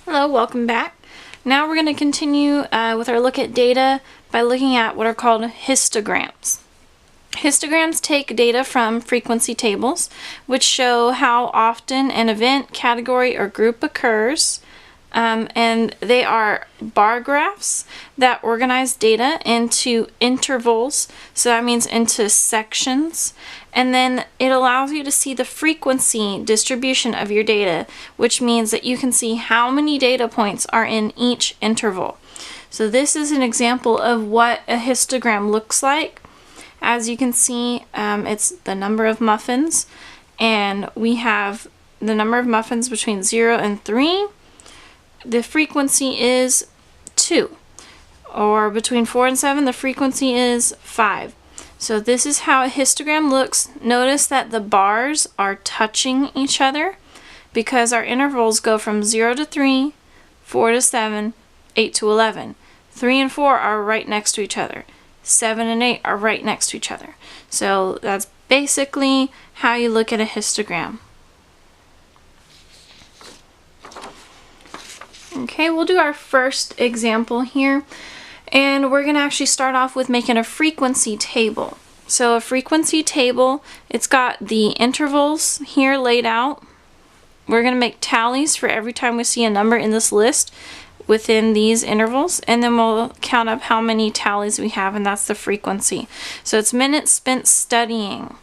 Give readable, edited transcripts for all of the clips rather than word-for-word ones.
Hello, welcome back. Now we're going to continue with our look at data by looking at what are called histograms. Histograms take data from frequency tables, which show how often an event, category, or group occurs. And they are bar graphs that organize data into intervals, so that means into sections, and then it allows you to see the frequency distribution of your data, which means that you can see how many data points are in each interval. So this is an example of what a histogram looks like. As you can see, it's the number of muffins, and we have the number of muffins between 0 and 3. The frequency is 2, or between 4 and 7 the frequency is 5. So this is how a histogram looks. Notice that the bars are touching each other because our intervals go from 0 to 3, 4 to 7, 8 to 11. 3 and 4 are right next to each other. 7 and 8 are right next to each other. So that's basically how you look at a histogram. Okay, we'll do our first example here, and we're going to actually start off with making a frequency table. So a frequency table, it's got the intervals here laid out. We're going to make tallies for every time we see a number in this list within these intervals, and then we'll count up how many tallies we have, and that's the frequency. So it's minutes spent studying.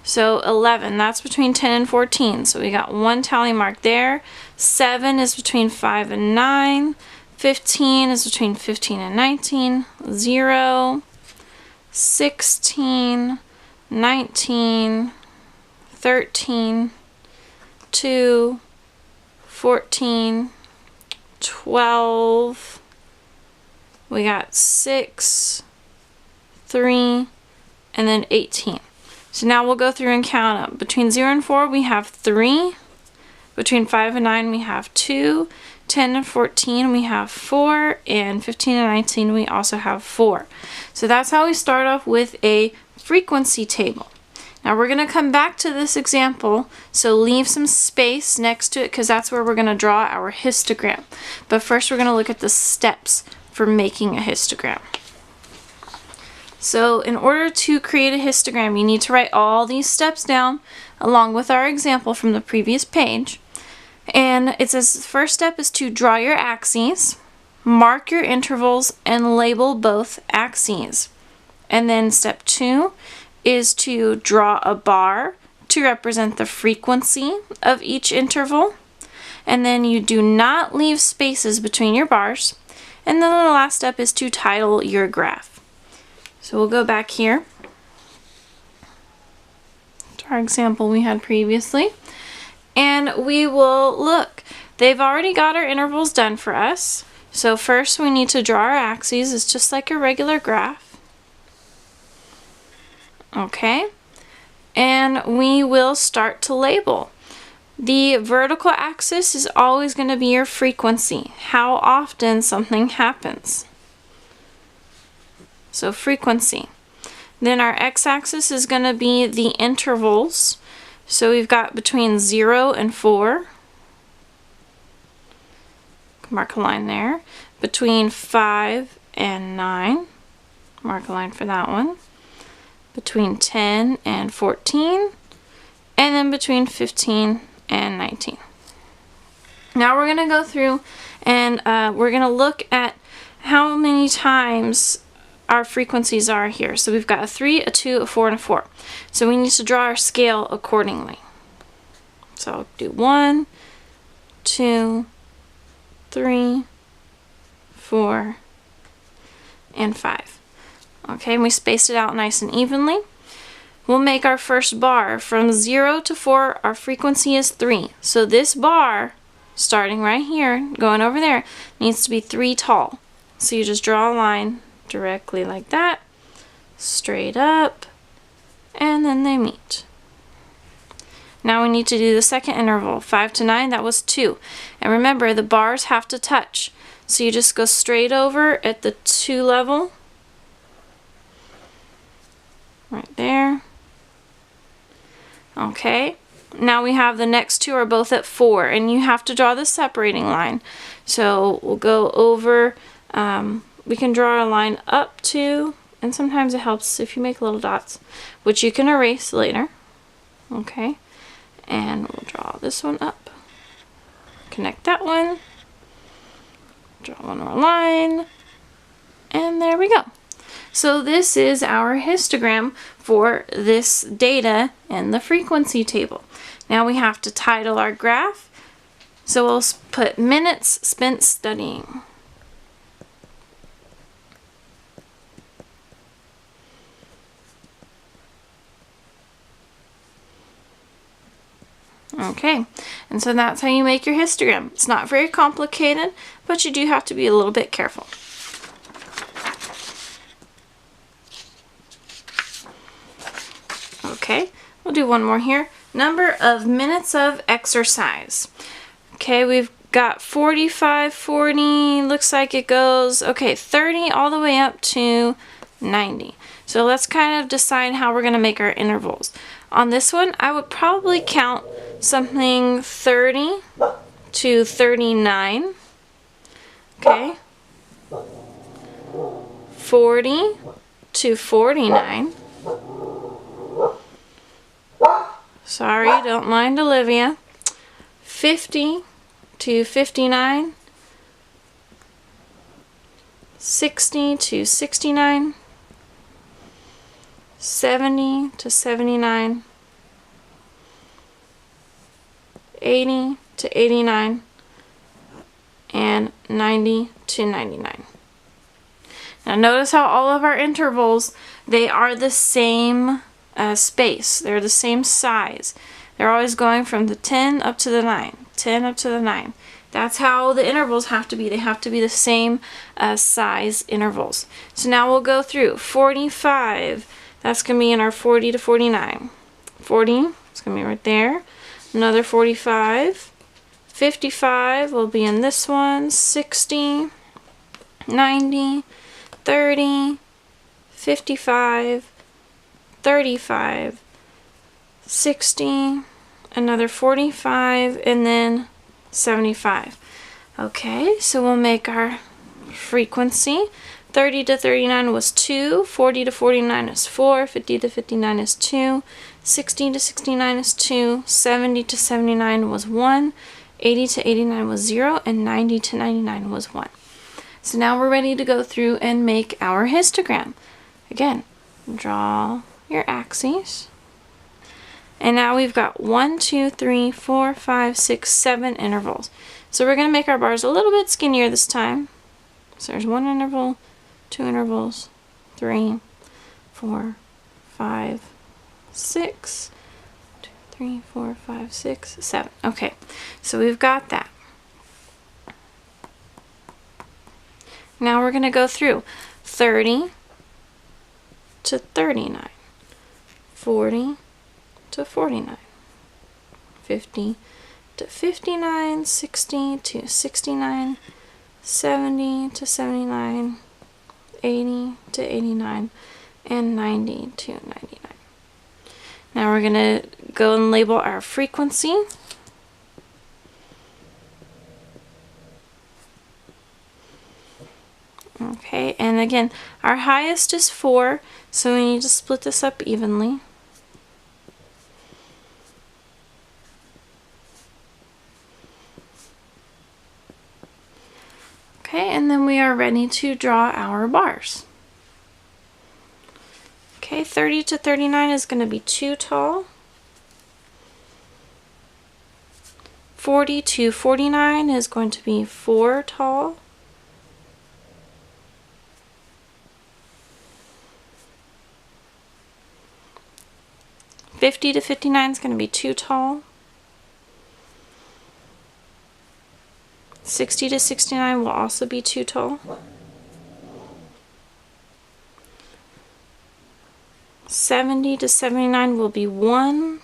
So 11, that's between 10 and 14. So we got one tally mark there. 7 is between 5 and 9. 15 is between 15 and 19. 0, 16, 19, 13, 2, 14, 12. We got 6, 3, and then 18. So now we'll go through and count up. Between 0 and 4 we have 3. Between 5 and 9 we have 2. 10 and 14 we have 4. And 15 and 19 we also have 4. So that's how we start off with a frequency table. Now we're going to come back to this example, so leave some space next to it because that's where we're going to draw our histogram. But first we're going to look at the steps for making a histogram. So in order to create a histogram, you need to write all these steps down along with our example from the previous page. And it says the first step is to draw your axes, mark your intervals, and label both axes. And then step 2 is to draw a bar to represent the frequency of each interval. And then you do not leave spaces between your bars. And then the last step is to title your graph. So we'll go back here to our example we had previously, and we will look. They've already got our intervals done for us. So first we need to draw our axes. It's just like a regular graph. Okay, and we will start to label. The vertical axis is always going to be your frequency, how often something happens. So frequency. Then our x-axis is going to be the intervals. So we've got between 0 and 4. Mark a line there. Between 5 and 9. Mark a line for that one. Between 10 and 14. And then between 15 and 19. Now we're going to go through and we're going to look at how many times our frequencies are here. So we've got a 3, a 2, a 4, and a 4. So we need to draw our scale accordingly. So I'll do 1, 2, 3, 4, and 5. Okay, and we spaced it out nice and evenly. We'll make our first bar. From 0 to 4, our frequency is 3. So this bar, starting right here, going over there, needs to be 3 tall. So you just draw a line directly like that, straight up, and then they meet. Now we need to do the second interval, 5 to 9, that was 2. And remember, the bars have to touch. So you just go straight over at the 2 level, right there. Okay, Now we have the next two are both at 4, and you have to draw the separating line. So we'll go over, we can draw a line up to, and sometimes it helps if you make little dots, which you can erase later. Okay, and we'll draw this one up. Connect that one. Draw one more line, and there we go. So this is our histogram for this data in the frequency table. Now we have to title our graph. So we'll put minutes spent studying. Okay, and so that's how you make your histogram. It's not very complicated, but you do have to be a little bit careful. Okay, we'll do one more here. Number of minutes of exercise. Okay, we've got 45, 40, looks like it goes, okay, 30 all the way up to 90. So let's kind of decide how we're going to make our intervals. On this one, I would probably count something 30 to 39. Okay. 40 to 49. Sorry, don't mind Olivia. 50 to 59. 60 to 69. 70 to 79. 80 to 89. And 90 to 99. Now notice how all of our intervals, they are the same space. They're the same size. They're always going from the 10 up to the 9. 10 up to the 9. That's how the intervals have to be. They have to be the same size intervals. So now we'll go through 45. That's going to be in our 40 to 49. 40, it's going to be right there. Another 45. 55 will be in this one. 60. 90. 30. 55. 35. 60. Another 45. And then 75. Okay, so we'll make our frequency. 30 to 39 was 2, 40 to 49 is 4, 50 to 59 is 2, 60 to 69 is 2, 70 to 79 was 1, 80 to 89 was 0, and 90 to 99 was 1. So now we're ready to go through and make our histogram. Again, draw your axes. And now we've got 1, 2, 3, 4, 5, 6, 7 intervals. So we're going to make our bars a little bit skinnier this time. So there's 1 interval, 2 intervals, 3, 4, 5, 6, 2, 3, 4, 5, 6, 7. Okay, so we've got that. Now we're going to go through 30 to 39, 40 to 49, 50 to 59, 60 to 69, 70 to 79, 80 to 89, and 90 to 99. Now we're going to go and label our frequency. Okay, and again, our highest is 4, so we need to split this up evenly. Okay, and then we are ready to draw our bars. Okay, 30 to 39 is going to be 2 tall. 40 to 49 is going to be 4 tall. 50 to 59 is going to be 2 tall. 60 to 69 will also be 2 tall. 70 to 79 will be 1.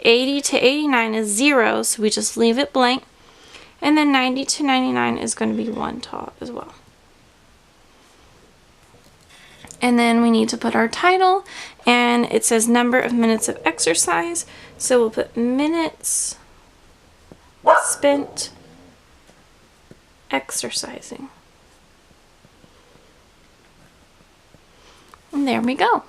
80 to 89 is 0, so we just leave it blank. And then 90 to 99 is going to be 1 tall as well. And then we need to put our title, and it says number of minutes of exercise. So we'll put minutes spent exercising. And there we go.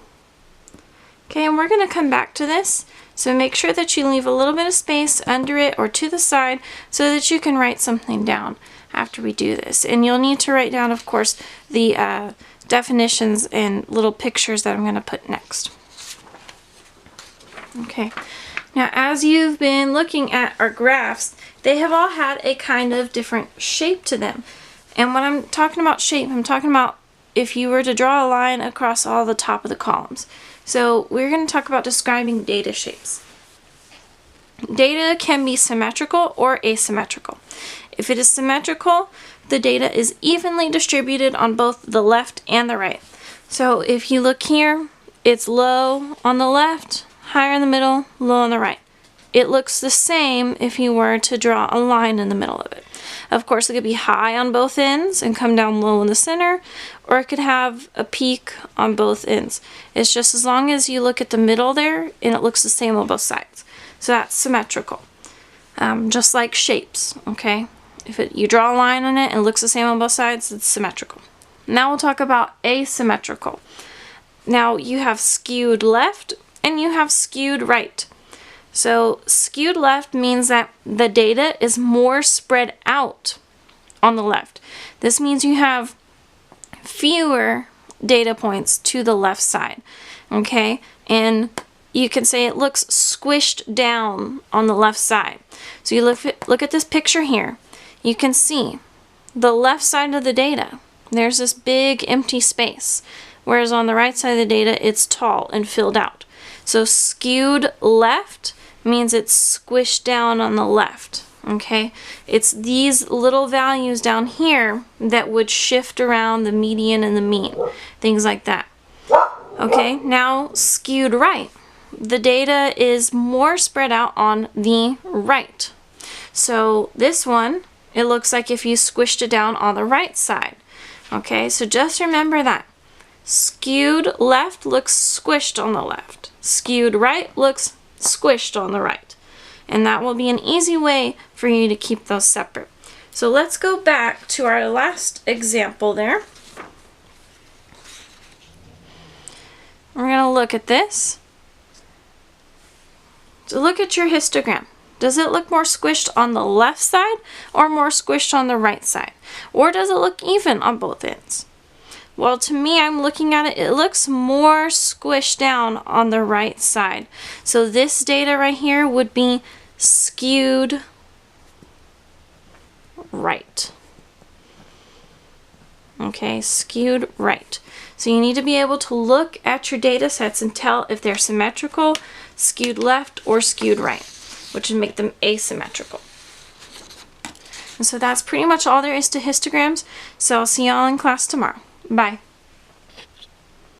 Okay, and we're going to come back to this. So make sure that you leave a little bit of space under it or to the side so that you can write something down after we do this. And you'll need to write down, of course, the definitions and little pictures that I'm going to put next. Okay, now as you've been looking at our graphs, they have all had a kind of different shape to them. And when I'm talking about shape, I'm talking about if you were to draw a line across all the top of the columns. So we're going to talk about describing data shapes. Data can be symmetrical or asymmetrical. If it is symmetrical, the data is evenly distributed on both the left and the right. So if you look here, it's low on the left, higher in the middle, low on the right. It looks the same if you were to draw a line in the middle of it. Of course, it could be high on both ends and come down low in the center, or it could have a peak on both ends. It's just as long as you look at the middle there and it looks the same on both sides. So that's symmetrical. Just like shapes, okay? If you draw a line on it and it looks the same on both sides, it's symmetrical. Now we'll talk about asymmetrical. Now you have skewed left and you have skewed right. So skewed left means that the data is more spread out on the left. This means you have fewer data points to the left side, okay? And you can say it looks squished down on the left side. So you look at this picture here. You can see the left side of the data. There's this big empty space, whereas on the right side of the data, it's tall and filled out. So skewed left means it's squished down on the left, okay? It's these little values down here that would shift around the median and the mean, things like that. Okay, now skewed right. The data is more spread out on the right. So this one, it looks like if you squished it down on the right side. Okay, so just remember that. Skewed left looks squished on the left. Skewed right looks squished on the right. And that will be an easy way for you to keep those separate. So let's go back to our last example there. We're going to look at this. So look at your histogram. Does it look more squished on the left side or more squished on the right side? Or does it look even on both ends? Well, to me, I'm looking at it, it looks more squished down on the right side. So this data right here would be skewed right. Okay, skewed right. So you need to be able to look at your data sets and tell if they're symmetrical, skewed left, or skewed right, which would make them asymmetrical. And so that's pretty much all there is to histograms. So I'll see y'all in class tomorrow. Bye.